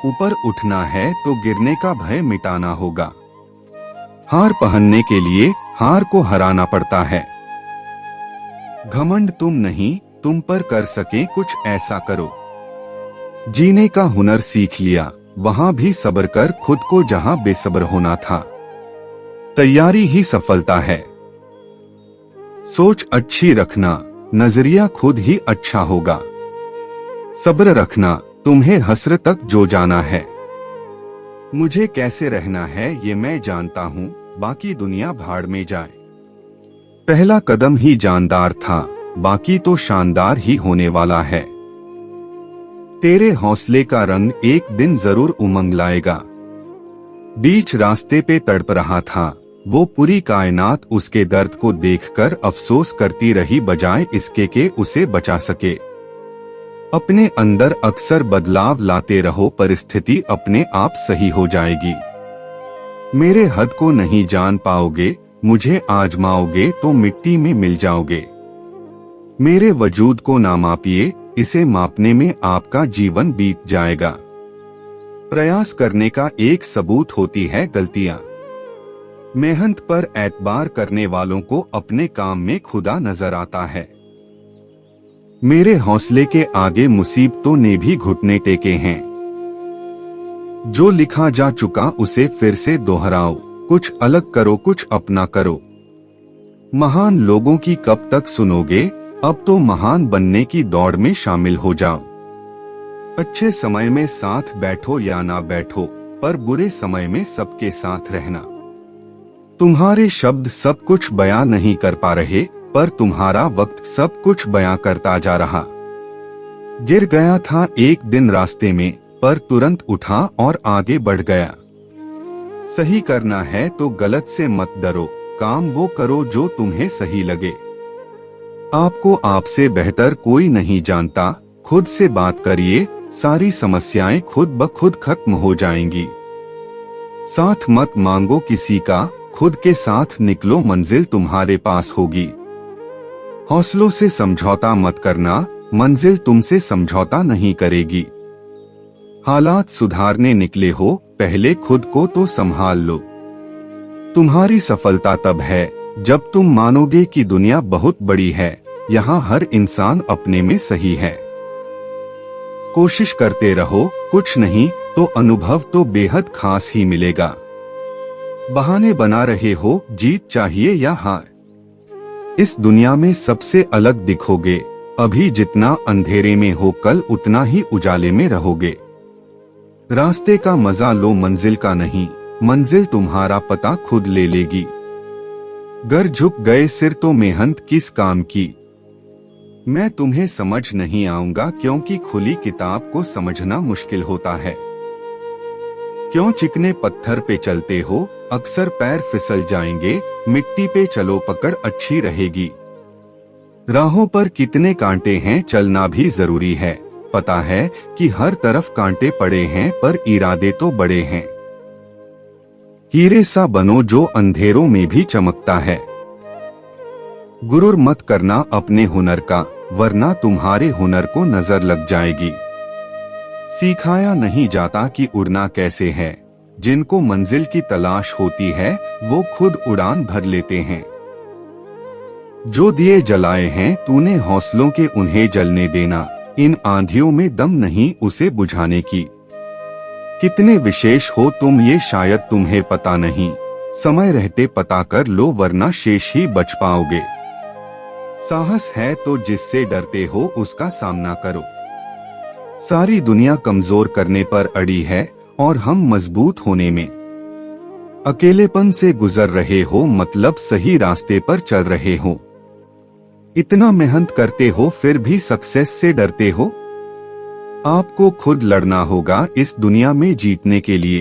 ऊपर उठना है तो गिरने का भय मिटाना होगा। हार पहनने के लिए हार को हराना पड़ता है। घमंड तुम नहीं, तुम पर कर सके कुछ ऐसा करो। जीने का हुनर सीख लिया, वहां भी सब्र कर खुद को जहां बेसब्र होना था। तैयारी ही सफलता है। सोच अच्छी रखना, नजरिया खुद ही अच्छा होगा। सब्र रखना, तुम्हें हस्र तक जो जाना है। मुझे कैसे रहना है ये मैं जानता हूँ, बाकी दुनिया भाड़ में जाए। पहला कदम ही जानदार था, बाकी तो शानदार ही होने वाला है। तेरे हौसले का रंग एक दिन जरूर उमंग लाएगा। बीच रास्ते पे तड़प रहा था, वो पूरी कायनात उसके दर्द को देखकर अफसोस करती रही बजाय इसके के उसे बचा सके। अपने अंदर अक्सर बदलाव लाते रहो, परिस्थिति अपने आप सही हो जाएगी। मेरे हद को नहीं जान पाओगे, मुझे आजमाओगे तो मिट्टी में मिल जाओगे। मेरे वजूद को ना मापिए, इसे मापने में आपका जीवन बीत जाएगा। प्रयास करने का एक सबूत होती है गलतियां। मेहनत पर एतबार करने वालों को अपने काम में खुदा नजर आता है। मेरे हौसले के आगे मुसीबतों ने भी घुटने टेके हैं। जो लिखा जा चुका उसे फिर से दोहराओ, कुछ अलग करो, कुछ अपना करो। महान लोगों की कब तक सुनोगे, अब तो महान बनने की दौड़ में शामिल हो जाओ। अच्छे समय में साथ बैठो या ना बैठो, पर बुरे समय में सबके साथ रहना। तुम्हारे शब्द सब कुछ बयां नहीं कर पा रहे, पर तुम्हारा वक्त सब कुछ बयां करता जा रहा। गिर गया था एक दिन रास्ते में, पर तुरंत उठा और आगे बढ़ गया। सही करना है तो गलत से मत डरो, काम वो करो जो तुम्हें सही लगे। आपको आपसे बेहतर कोई नहीं जानता, खुद से बात करिए, सारी समस्याएं खुद ब खुद खत्म हो जाएंगी। साथ मत मांगो किसी का, खुद के साथ निकलो, मंजिल तुम्हारे पास होगी। हौसलों से समझौता मत करना, मंजिल तुमसे समझौता नहीं करेगी। हालात सुधारने निकले हो, पहले खुद को तो संभाल लो। तुम्हारी सफलता तब है जब तुम मानोगे कि दुनिया बहुत बड़ी है, यहाँ हर इंसान अपने में सही है। कोशिश करते रहो, कुछ नहीं तो अनुभव तो बेहद खास ही मिलेगा। बहाने बना रहे हो, जीत चाहिए या हार। इस दुनिया में सबसे अलग दिखोगे, अभी जितना अंधेरे में हो कल उतना ही उजाले में रहोगे। रास्ते का मजा लो, मंजिल का नहीं, मंजिल तुम्हारा पता खुद ले लेगी। गर झुक गए सिर तो मेहनत किस काम की। मैं तुम्हें समझ नहीं आऊंगा, क्योंकि खुली किताब को समझना मुश्किल होता है। क्यों चिकने पत्थर पे चलते हो, अक्सर पैर फिसल जाएंगे, मिट्टी पे चलो पकड़ अच्छी रहेगी। राहों पर कितने कांटे हैं, चलना भी जरूरी है। पता है कि हर तरफ कांटे पड़े हैं, पर इरादे तो बड़े हैं। हीरे सा बनो जो अंधेरों में भी चमकता है। गुरूर मत करना अपने हुनर का, वरना तुम्हारे हुनर को नजर लग जाएगी। सिखाया नहीं जाता कि उड़ना कैसे है, जिनको मंजिल की तलाश होती है वो खुद उड़ान भर लेते हैं। जो दिए जलाए हैं तूने हौसलों के, उन्हें जलने देना। इन आंधियों में दम नहीं उसे बुझाने की। कितने विशेष हो तुम ये शायद तुम्हें पता नहीं, समय रहते पता कर लो वरना शेष ही बच पाओगे। साहस है तो जिससे डरते हो उसका सामना करो। सारी दुनिया कमजोर करने पर अड़ी है और हम मजबूत होने में। अकेलेपन से गुजर रहे हो मतलब सही रास्ते पर चल रहे हो। इतना मेहनत करते हो फिर भी सक्सेस से डरते हो। आपको खुद लड़ना होगा इस दुनिया में जीतने के लिए।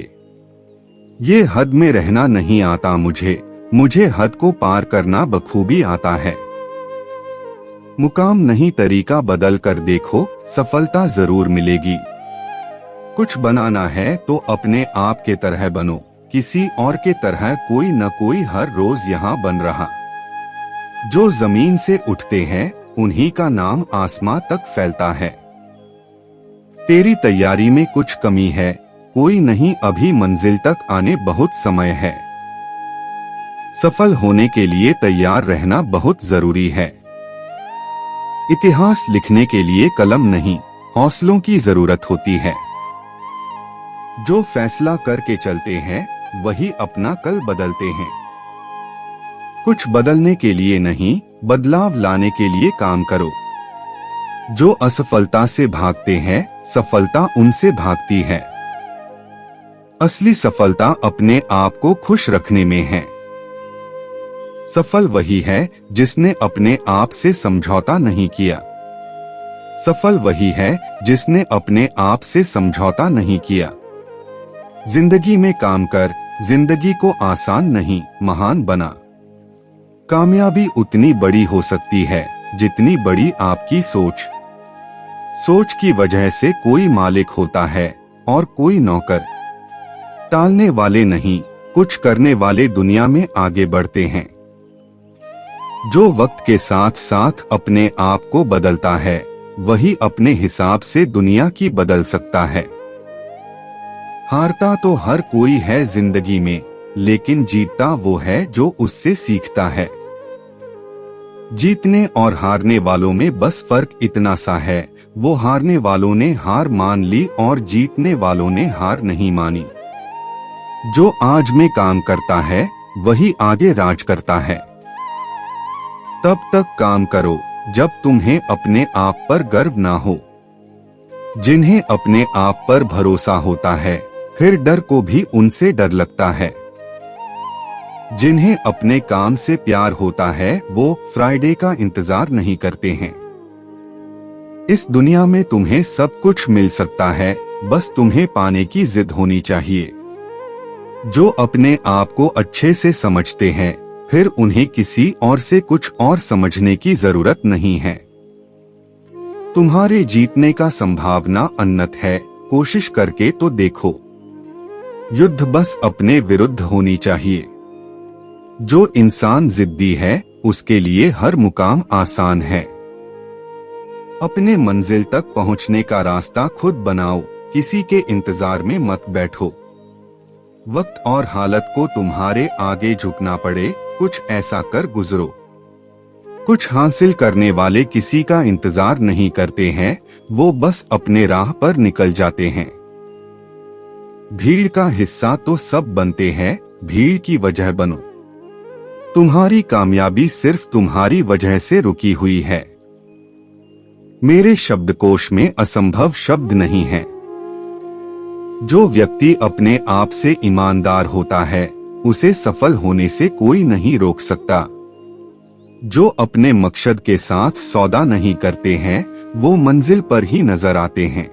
ये हद में रहना नहीं आता मुझे हद को पार करना बखूबी आता है। मुकाम नहीं तरीका बदल कर देखो, सफलता जरूर मिलेगी। कुछ बनाना है तो अपने आप के तरह बनो, किसी और के तरह कोई न कोई हर रोज यहाँ बन रहा। जो जमीन से उठते हैं उन्हीं का नाम आसमां तक फैलता है। तेरी तैयारी में कुछ कमी है, कोई नहीं, अभी मंजिल तक आने बहुत समय है। सफल होने के लिए तैयार रहना बहुत जरूरी है। इतिहास लिखने के लिए कलम नहीं, हौसलों की जरूरत होती है। जो फैसला करके चलते हैं वही अपना कल बदलते हैं। कुछ बदलने के लिए नहीं, बदलाव लाने के लिए काम करो। जो असफलता से भागते हैं, सफलता उनसे भागती है। असली सफलता अपने आप को खुश रखने में है। सफल वही है जिसने अपने आप से समझौता नहीं किया। सफल वही है जिसने अपने आप से समझौता नहीं किया। जिंदगी में काम कर, जिंदगी को आसान नहीं महान बना। कामयाबी उतनी बड़ी हो सकती है जितनी बड़ी आपकी सोच। सोच की वजह से कोई मालिक होता है और कोई नौकर। टालने वाले नहीं, कुछ करने वाले दुनिया में आगे बढ़ते हैं। जो वक्त के साथ साथ अपने आप को बदलता है वही अपने हिसाब से दुनिया की बदल सकता है। हारता तो हर कोई है जिंदगी में, लेकिन जीतता वो है जो उससे सीखता है। जीतने और हारने वालों में बस फर्क इतना सा है, वो हारने वालों ने हार मान ली और जीतने वालों ने हार नहीं मानी। जो आज में काम करता है वही आगे राज करता है। तब तक काम करो जब तुम्हें अपने आप पर गर्व ना हो। जिन्हें अपने आप पर भरोसा होता है फिर डर को भी उनसे डर लगता है। जिन्हें अपने काम से प्यार होता है वो फ्राइडे का इंतजार नहीं करते हैं। इस दुनिया में तुम्हें सब कुछ मिल सकता है, बस तुम्हें पाने की जिद होनी चाहिए। जो अपने आप को अच्छे से समझते हैं फिर उन्हें किसी और से कुछ और समझने की जरूरत नहीं है। तुम्हारे जीतने का संभावना अनंत है, कोशिश करके तो देखो। युद्ध बस अपने विरुद्ध होनी चाहिए। जो इंसान जिद्दी है उसके लिए हर मुकाम आसान है। अपने मंजिल तक पहुंचने का रास्ता खुद बनाओ, किसी के इंतजार में मत बैठो। वक्त और हालत को तुम्हारे आगे झुकना पड़े, कुछ ऐसा कर गुजरो। कुछ हासिल करने वाले किसी का इंतजार नहीं करते हैं, वो बस अपने राह पर निकल जाते हैं। भीड़ का हिस्सा तो सब बनते हैं, भीड़ की वजह बनो। तुम्हारी कामयाबी सिर्फ तुम्हारी वजह से रुकी हुई है। मेरे शब्दकोश में असंभव शब्द नहीं है। जो व्यक्ति अपने आप से ईमानदार होता है उसे सफल होने से कोई नहीं रोक सकता। जो अपने मकसद के साथ सौदा नहीं करते हैं वो मंजिल पर ही नजर आते हैं।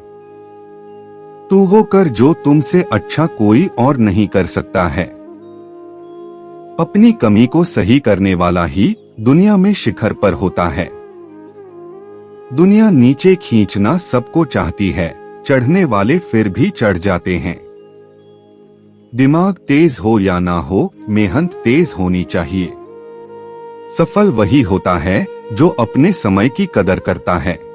तू वो कर जो तुमसे अच्छा कोई और नहीं कर सकता है। अपनी कमी को सही करने वाला ही दुनिया में शिखर पर होता है। दुनिया नीचे खींचना सबको चाहती है, चढ़ने वाले फिर भी चढ़ जाते हैं। दिमाग तेज हो या ना हो, मेहनत तेज होनी चाहिए। सफल वही होता है जो अपने समय की कदर करता है।